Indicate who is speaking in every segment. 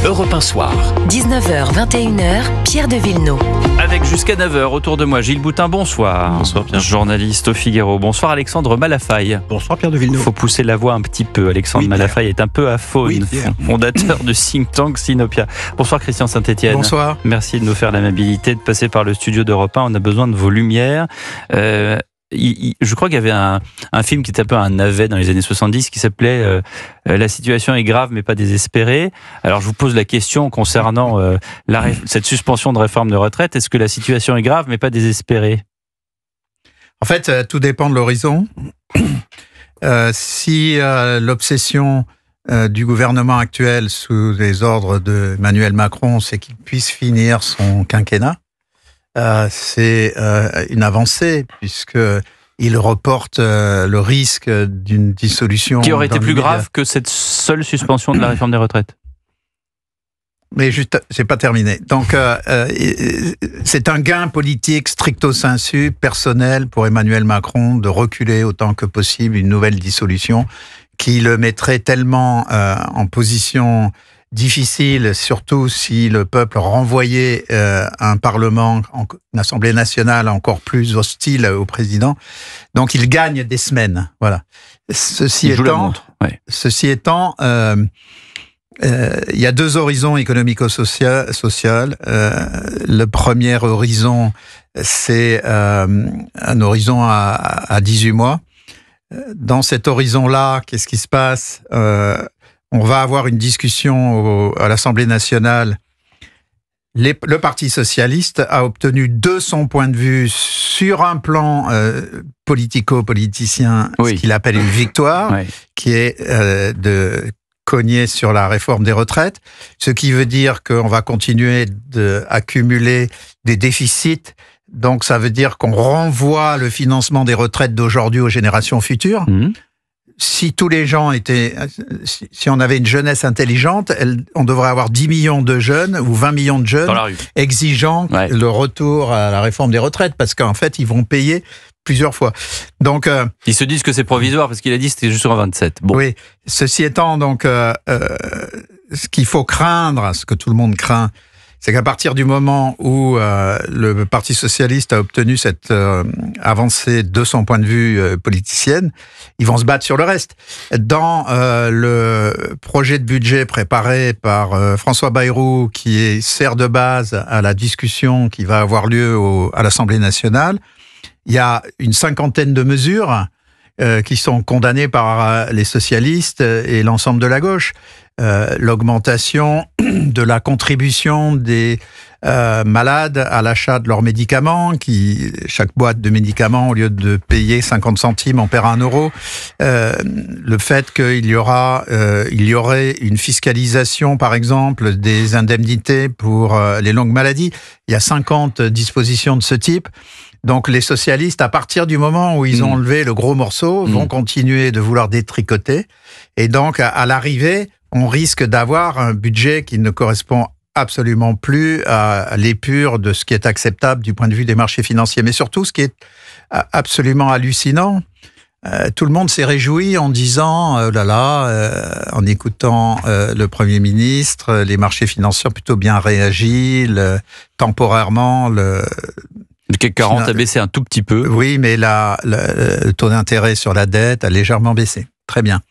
Speaker 1: Europe 1 Soir.
Speaker 2: 19h, 21h, Pierre de Villeneuve.
Speaker 3: Avec jusqu'à 9h, autour de moi, Gilles Boutin, bonsoir.
Speaker 4: Bonsoir Pierre.
Speaker 3: Journaliste au Figaro. Bonsoir Alexandre Malafaille.
Speaker 4: Bonsoir Pierre de Villeneuve.
Speaker 3: Il faut pousser la voix un petit peu. Alexandre Malafaille est un peu aphone, fondateur de think tank Sinopia. Bonsoir Christian Saint-Etienne.
Speaker 4: Bonsoir.
Speaker 3: Merci de nous faire l'amabilité de passer par le studio d'Europe 1. On a besoin de vos lumières. Je crois qu'il y avait un film qui était un peu un navet dans les années 70 qui s'appelait La situation est grave mais pas désespérée. Alors je vous pose la question concernant cette suspension de réforme de retraite. Est-ce que la situation est grave mais pas désespérée ?
Speaker 4: En fait, tout dépend de l'horizon. Si l'obsession du gouvernement actuel sous les ordres d'Emmanuel Macron, c'est qu'il puisse finir son quinquennat, c'est une avancée, puisqu'il reporte le risque d'une dissolution.
Speaker 3: Qui aurait été plus grave que cette seule suspension de la réforme des retraites.
Speaker 4: Mais juste, j'ai pas terminé. Donc, c'est un gain politique stricto sensu, personnel pour Emmanuel Macron de reculer autant que possible une nouvelle dissolution qui le mettrait tellement en position difficile, surtout si le peuple renvoyait un Parlement, une Assemblée nationale encore plus hostile au président. Donc, il gagne des semaines. Voilà. Ceci étant, il y a deux horizons économico-social. Le premier horizon, c'est un horizon à 18 mois. Dans cet horizon-là, qu'est-ce qui se passe ? On va avoir une discussion à l'Assemblée nationale. Le Parti socialiste a obtenu, de son point de vue, sur un plan politico-politicien, ce qu'il appelle une victoire, qui est de cogner sur la réforme des retraites, ce qui veut dire qu'on va continuer d'accumuler des déficits. Donc ça veut dire qu'on renvoie le financement des retraites d'aujourd'hui aux générations futures. Si tous les gens si on avait une jeunesse intelligente, on devrait avoir 10 millions de jeunes ou 20 millions de jeunes exigeant le retour à la réforme des retraites, parce qu'en fait, ils vont payer plusieurs fois. Donc,
Speaker 3: ils se disent que c'est provisoire parce qu'il a dit que c'était juste sur 27. Bon.
Speaker 4: Oui. Ceci étant, donc, ce qu'il faut craindre, ce que tout le monde craint, c'est qu'à partir du moment où le Parti socialiste a obtenu cette avancée de son point de vue politicienne, ils vont se battre sur le reste. Dans le projet de budget préparé par François Bayrou, qui sert de base à la discussion qui va avoir lieu à l'Assemblée nationale, il y a une cinquantaine de mesures qui sont condamnées par les socialistes et l'ensemble de la gauche. L'augmentation de la contribution des malades à l'achat de leurs médicaments, chaque boîte de médicaments, au lieu de payer 50 centimes, on paiera 1 euro. Le fait qu'il y aurait une fiscalisation, par exemple, des indemnités pour les longues maladies. Il y a 50 dispositions de ce type. Donc les socialistes, à partir du moment où ils ont enlevé le gros morceau, vont continuer de vouloir détricoter. Et donc, à l'arrivée, on risque d'avoir un budget qui ne correspond absolument plus à l'épure de ce qui est acceptable du point de vue des marchés financiers. Mais surtout, ce qui est absolument hallucinant, tout le monde s'est réjoui en disant, en écoutant le Premier ministre, les marchés financiers ont plutôt bien réagi, temporairement,
Speaker 3: le CAC 40 a baissé un tout petit peu.
Speaker 4: Oui, mais le taux d'intérêt sur la dette a légèrement baissé. Très bien.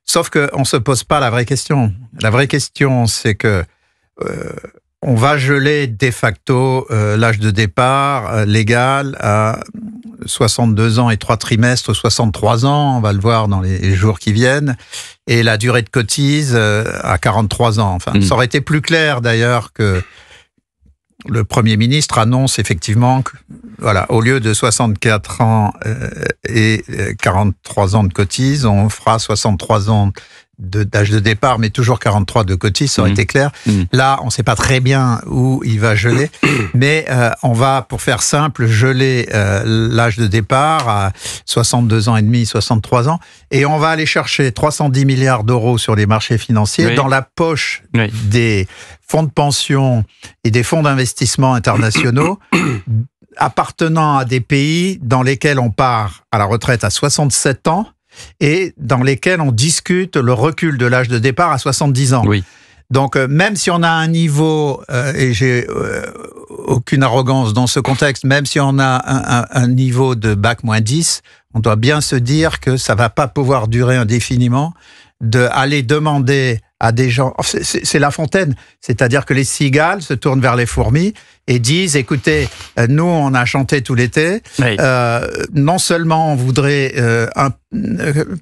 Speaker 4: Sauf qu'on ne se pose pas la vraie question. La vraie question, c'est que on va geler de facto l'âge de départ légal à 62 ans et 3 trimestres, 63 ans, on va le voir dans les jours qui viennent, et la durée de cotise à 43 ans. Enfin, ça aurait été plus clair d'ailleurs que le Premier ministre annonce effectivement que, au lieu de 64 ans et 43 ans de cotise, on fera 63 ans d'âge de départ, mais toujours 43 de cotise, ça aurait été clair. Là, on ne sait pas très bien où il va geler, mais on va, pour faire simple, geler l'âge de départ à 62 ans et demi, 63 ans, et on va aller chercher 310 milliards d'euros sur les marchés financiers dans la poche des fonds de pension et des fonds d'investissement internationaux appartenant à des pays dans lesquels on part à la retraite à 67 ans et dans lesquels on discute le recul de l'âge de départ à 70 ans. Donc, même si on a un niveau, et j'ai aucune arrogance dans ce contexte, même si on a un niveau de bac-10, on doit bien se dire que ça va pas pouvoir durer indéfiniment, d'aller demander à des gens, c'est La Fontaine, c'est-à-dire que les cigales se tournent vers les fourmis et disent, écoutez, nous on a chanté tout l'été, oui. Non seulement on voudrait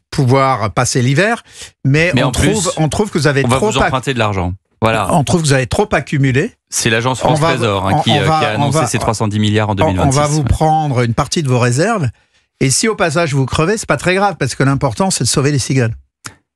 Speaker 4: pouvoir passer l'hiver, mais on trouve que vous avez trop...
Speaker 3: On va vous emprunter de l'argent. Voilà.
Speaker 4: On trouve que vous avez trop accumulé.
Speaker 3: C'est l'agence France Trésor qui a annoncé ses 310 milliards en 2026.
Speaker 4: On va vous prendre une partie de vos réserves, et si au passage vous crevez, c'est pas très grave, parce que l'important c'est de sauver les cigales.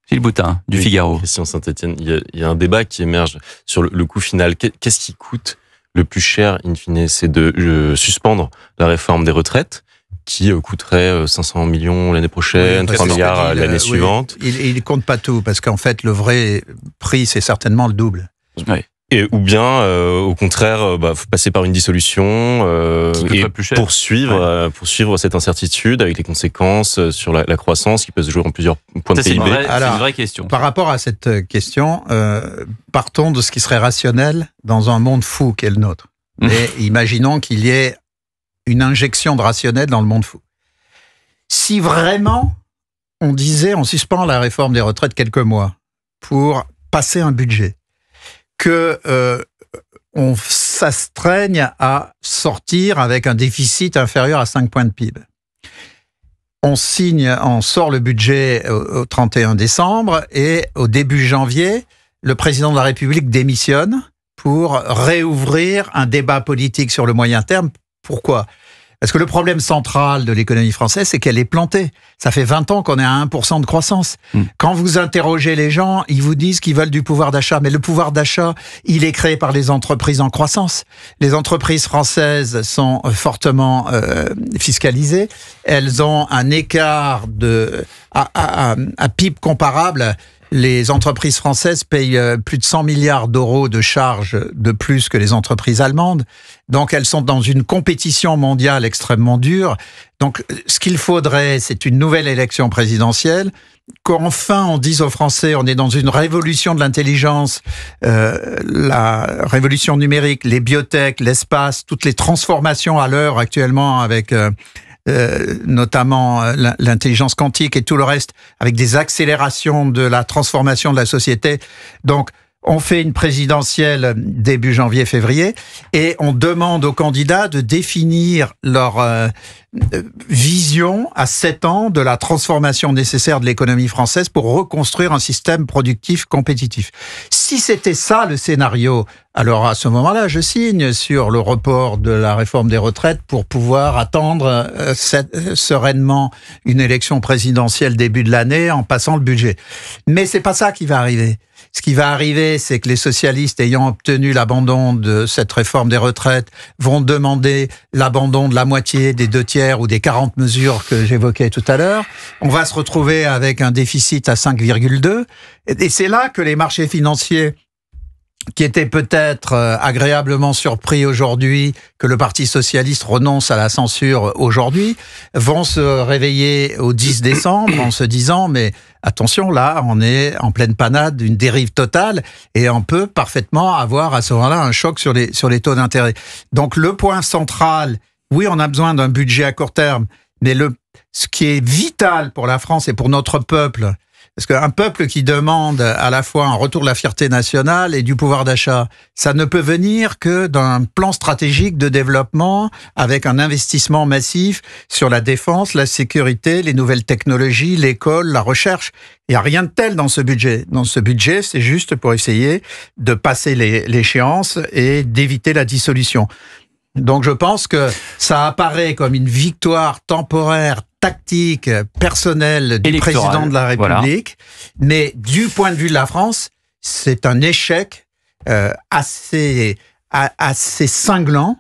Speaker 3: Gilles Boutin, du Figaro.
Speaker 1: Christian Saint-Etienne, il y a un débat qui émerge sur le coût final. Qu'est-ce qui coûte le plus cher, in fine? C'est de suspendre la réforme des retraites, qui coûterait 500 millions l'année prochaine, 3 milliards l'année suivante.
Speaker 4: Il compte pas tout, parce qu'en fait, le vrai prix, c'est certainement le double.
Speaker 1: Oui. Ou bien, au contraire, faut passer par une dissolution et
Speaker 3: plus cher.
Speaker 1: poursuivre cette incertitude avec les conséquences sur la croissance qui peut se jouer en plusieurs points de PIB.
Speaker 3: C'est une vraie question.
Speaker 4: Par rapport à cette question, partons de ce qui serait rationnel dans un monde fou qu'est le nôtre. Et imaginons qu'il y ait une injection de rationnel dans le monde fou. Si vraiment on disait on suspend la réforme des retraites quelques mois pour passer un budget, que on s'astreigne à sortir avec un déficit inférieur à 5 points de PIB. On sort le budget au 31 décembre et au début janvier, le président de la République démissionne pour réouvrir un débat politique sur le moyen terme. Pourquoi ? Parce que le problème central de l'économie française, c'est qu'elle est plantée. Ça fait 20 ans qu'on est à 1% de croissance. Quand vous interrogez les gens, ils vous disent qu'ils veulent du pouvoir d'achat. Mais le pouvoir d'achat, il est créé par les entreprises en croissance. Les entreprises françaises sont fortement fiscalisées. Elles ont un écart à PIB comparable. Les entreprises françaises payent plus de 100 milliards d'euros de charges de plus que les entreprises allemandes. Donc, elles sont dans une compétition mondiale extrêmement dure. Donc, ce qu'il faudrait, c'est une nouvelle élection présidentielle, qu'enfin on dise aux Français, on est dans une révolution de l'intelligence, la révolution numérique, les biotech, l'espace, toutes les transformations à l'heure actuellement avec... notamment l'intelligence quantique et tout le reste, avec des accélérations de la transformation de la société. Donc, on fait une présidentielle début janvier-février et on demande aux candidats de définir leur vision à 7 ans de la transformation nécessaire de l'économie française pour reconstruire un système productif compétitif. Si c'était ça le scénario, alors à ce moment-là, je signe sur le report de la réforme des retraites pour pouvoir attendre sereinement une élection présidentielle début de l'année en passant le budget. Mais c'est pas ça qui va arriver. Ce qui va arriver, c'est que les socialistes ayant obtenu l'abandon de cette réforme des retraites vont demander l'abandon de la moitié, des 2/3 ou des 40 mesures que j'évoquais tout à l'heure. On va se retrouver avec un déficit à 5,2. Et c'est là que les marchés financiers, qui étaient peut-être agréablement surpris aujourd'hui que le Parti socialiste renonce à la censure aujourd'hui, vont se réveiller au 10 décembre en se disant « mais attention, là, on est en pleine panade d'une dérive totale et on peut parfaitement avoir à ce moment-là un choc sur les taux d'intérêt ». Donc le point central, oui, on a besoin d'un budget à court terme, mais ce qui est vital pour la France et pour notre peuple, parce qu'un peuple qui demande à la fois un retour de la fierté nationale et du pouvoir d'achat, ça ne peut venir que d'un plan stratégique de développement avec un investissement massif sur la défense, la sécurité, les nouvelles technologies, l'école, la recherche. Il n'y a rien de tel dans ce budget. Dans ce budget, c'est juste pour essayer de passer l'échéance et d'éviter la dissolution. Donc je pense que ça apparaît comme une victoire temporaire, tactique, personnelle du président de la République, voilà. Mais du point de vue de la France, c'est un échec assez cinglant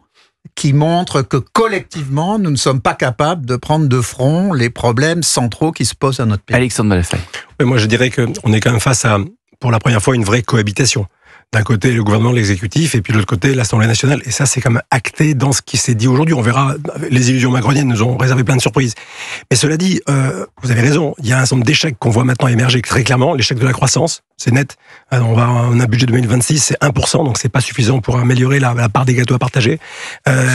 Speaker 4: qui montre que collectivement, nous ne sommes pas capables de prendre de front les problèmes centraux qui se posent à notre pays.
Speaker 3: Alexandre Malafaye.
Speaker 5: Oui, moi je dirais qu'on est quand même face à, pour la première fois, une vraie cohabitation. D'un côté, le gouvernement, l'exécutif, et puis de l'autre côté, l'Assemblée nationale. Et ça, c'est comme acté dans ce qui s'est dit aujourd'hui. On verra, les illusions macroniennes nous ont réservé plein de surprises. Mais cela dit, vous avez raison, il y a un certain nombre d'échecs qu'on voit maintenant émerger très clairement. L'échec de la croissance, c'est net. On a un budget 2026, c'est 1%, donc c'est pas suffisant pour améliorer la part des gâteaux à partager.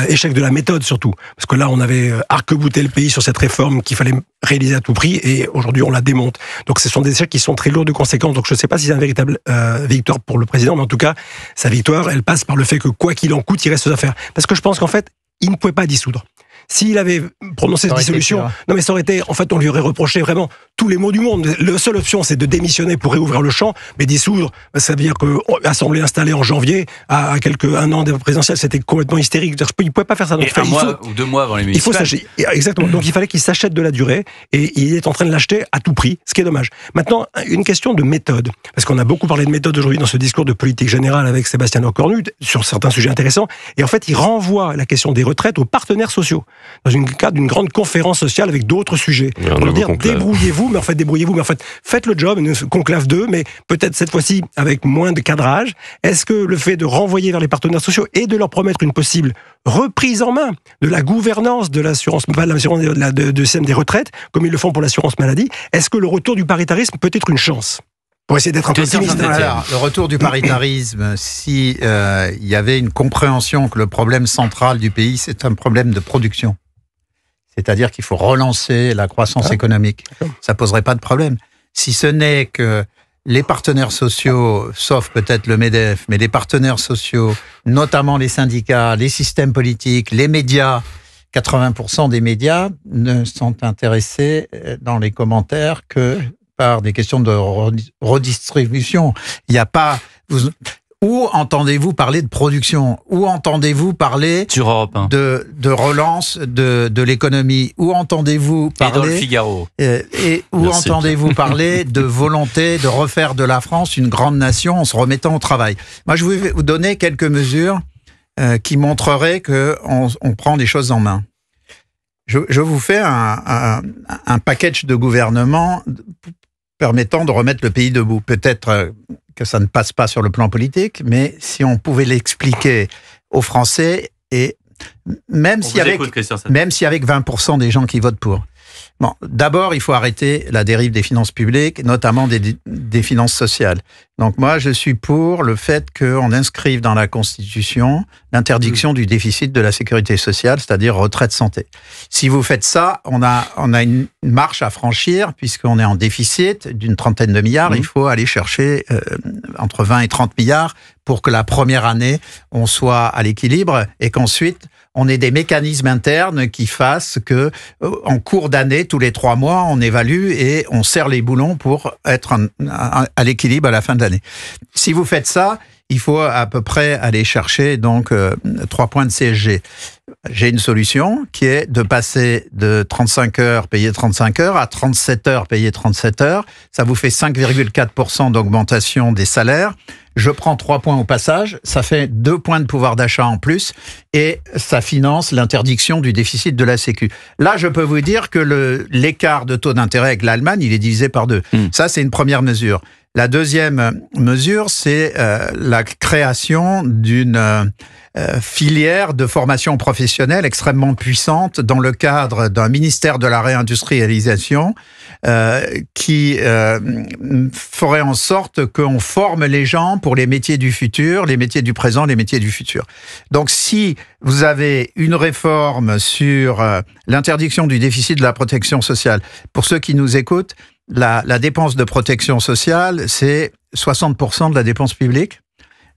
Speaker 5: Échec de la méthode surtout, parce que là, on avait arc-bouté le pays sur cette réforme qu'il fallait réaliser à tout prix, et aujourd'hui, on la démonte. Donc ce sont des échecs qui sont très lourds de conséquences. Donc je ne sais pas si c'est une véritable victoire pour le président, mais en tout cas, sa victoire, elle passe par le fait que quoi qu'il en coûte, il reste aux affaires. Parce que je pense qu'en fait, il ne pouvait pas dissoudre. S'il avait prononcé cette dissolution, non mais ça aurait été, en fait, on lui aurait reproché vraiment tous les maux du monde. La seule option, c'est de démissionner pour réouvrir le champ, mais dissoudre, ça veut dire que l'Assemblée installée en janvier, à un an de présidentielle, c'était complètement hystérique. Il ne pouvait pas faire ça. Donc,
Speaker 3: un mois ou 2 mois avant les municipales.
Speaker 5: Exactement. Donc il fallait qu'il s'achète de la durée, et il est en train de l'acheter à tout prix, ce qui est dommage. Maintenant, une question de méthode, parce qu'on a beaucoup parlé de méthode aujourd'hui dans ce discours de politique générale avec Sébastien Lecornu, sur certains sujets intéressants, et en fait, il renvoie la question des retraites aux partenaires sociaux, dans une cadre d'une grande conférence sociale avec d'autres sujets. On va dire, débrouillez-vous, mais en fait, faites le job, une conclave 2, mais peut-être cette fois-ci avec moins de cadrage. Est-ce que le fait de renvoyer vers les partenaires sociaux et de leur promettre une possible reprise en main de la gouvernance de l'assurance, de système des retraites, comme ils le font pour l'assurance maladie, est-ce que le retour du paritarisme peut être une chance ? Pour essayer d'être un peu optimiste.
Speaker 4: Alors, le retour du paritarisme, si il y avait une compréhension que le problème central du pays, c'est un problème de production. C'est-à-dire qu'il faut relancer la croissance économique. Ça poserait pas de problème. Si ce n'est que les partenaires sociaux, sauf peut-être le MEDEF, mais les partenaires sociaux, notamment les syndicats, les systèmes politiques, les médias, 80% des médias ne sont intéressés dans les commentaires que par des questions de redistribution. Il n'y a pas... Où entendez-vous parler de production? Où entendez-vous parler de relance de l'économie? Où entendez-vous parler...
Speaker 3: Et dans le Figaro.
Speaker 4: Et où entendez-vous parler de volonté de refaire de la France une grande nation en se remettant au travail? Moi, je vais vous donner quelques mesures qui montreraient qu'on prend les choses en main. Je vous fais un package de gouvernement permettant de remettre le pays debout. Peut-être que ça ne passe pas sur le plan politique, mais si on pouvait l'expliquer aux Français, et même si avec 20% des gens qui votent pour. Bon, d'abord, il faut arrêter la dérive des finances publiques, notamment des finances sociales. Donc moi, je suis pour le fait qu'on inscrive dans la Constitution l'interdiction du déficit de la sécurité sociale, c'est-à-dire retraite santé. Si vous faites ça, on a une marche à franchir, puisqu'on est en déficit d'une 30aine de milliards. Il faut aller chercher entre 20 et 30 milliards pour que la première année, on soit à l'équilibre et qu'ensuite, on ait des mécanismes internes qui fassent que, en cours d'année, tous les 3 mois, on évalue et on serre les boulons pour être à l'équilibre à la fin de l'année. Si vous faites ça, il faut à peu près aller chercher donc 3 points de CSG. J'ai une solution qui est de passer de 35 heures payées 35 heures à 37 heures payées 37 heures. Ça vous fait 5,4% d'augmentation des salaires. Je prends 3 points au passage, ça fait 2 points de pouvoir d'achat en plus et ça finance l'interdiction du déficit de la Sécu. Là, je peux vous dire que l'écart de taux d'intérêt avec l'Allemagne, il est divisé par 2. Ça, c'est une première mesure. La deuxième mesure, c'est la création d'une filière de formation professionnelle extrêmement puissante dans le cadre d'un ministère de la réindustrialisation qui ferait en sorte qu'on forme les gens pour les métiers du futur, les métiers du présent, les métiers du futur. Donc si vous avez une réforme sur l'interdiction du déficit de la protection sociale, pour ceux qui nous écoutent, la dépense de protection sociale, c'est 60% de la dépense publique.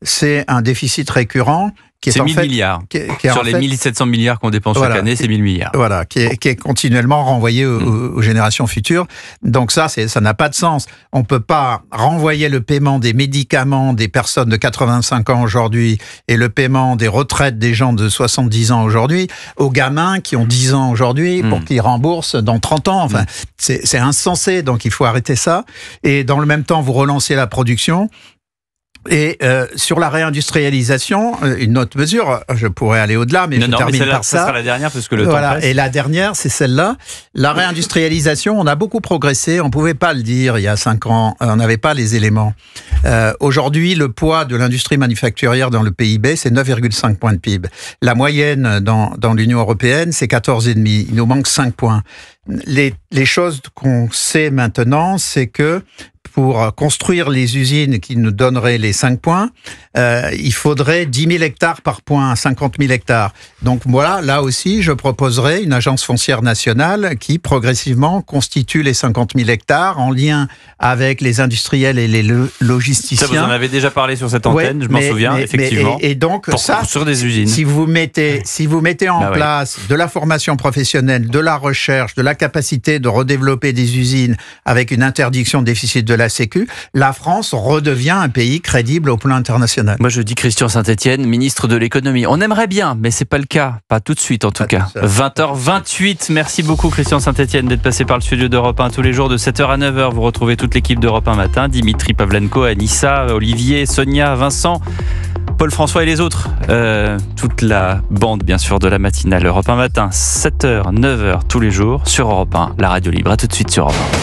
Speaker 4: C'est un déficit récurrent qui est en
Speaker 3: 1000
Speaker 4: fait...
Speaker 3: milliards. Sur les 1700 milliards qu'on dépense chaque année, c'est 1000 milliards.
Speaker 4: Voilà, qui est continuellement renvoyé aux générations futures. Donc ça n'a pas de sens. On peut pas renvoyer le paiement des médicaments des personnes de 85 ans aujourd'hui et le paiement des retraites des gens de 70 ans aujourd'hui aux gamins qui ont 10 ans aujourd'hui pour qu'ils remboursent dans 30 ans. Enfin, c'est insensé, donc il faut arrêter ça. Et dans le même temps, vous relancez la production. Et sur la réindustrialisation, une autre mesure, je pourrais aller au-delà, mais je termine par
Speaker 3: ça sera la dernière parce que le temps passe.
Speaker 4: Et la dernière, c'est celle-là. La réindustrialisation, on a beaucoup progressé. On pouvait pas le dire il y a 5 ans. On n'avait pas les éléments. Aujourd'hui, le poids de l'industrie manufacturière dans le PIB, c'est 9,5 points de PIB. La moyenne dans l'Union européenne, c'est 14,5. Il nous manque 5 points. Les choses qu'on sait maintenant, c'est que pour construire les usines qui nous donneraient les 5 points, il faudrait 10 000 hectares par point, 50 000 hectares. Donc voilà, là aussi, je proposerais une agence foncière nationale qui progressivement constitue les 50 000 hectares en lien avec les industriels et les logisticiens.
Speaker 3: Ça, vous en avez déjà parlé sur cette antenne, je m'en souviens, effectivement.
Speaker 4: Et donc,
Speaker 3: pour
Speaker 4: ça,
Speaker 3: sur des usines.
Speaker 4: Si vous mettez en place de la formation professionnelle, de la recherche, de la capacité de redévelopper des usines avec une interdiction de déficit de la Sécu, la France redevient un pays crédible au plan international.
Speaker 3: Moi, je dis Christian Saint-Etienne, ministre de l'économie. On aimerait bien, mais c'est pas le cas. Pas tout de suite, en tout cas. 20h28. Merci beaucoup, Christian Saint-Etienne, d'être passé par le studio d'Europe 1 tous les jours de 7h à 9h. Vous retrouvez toute l'équipe d'Europe 1 matin. Dimitri Pavlenko, Anissa, Olivier, Sonia, Vincent, Paul-François et les autres. Toute la bande, bien sûr, de la matinale Europe 1 matin. 7h, 9h tous les jours sur Europe 1, la radio libre. À tout de suite sur Europe 1.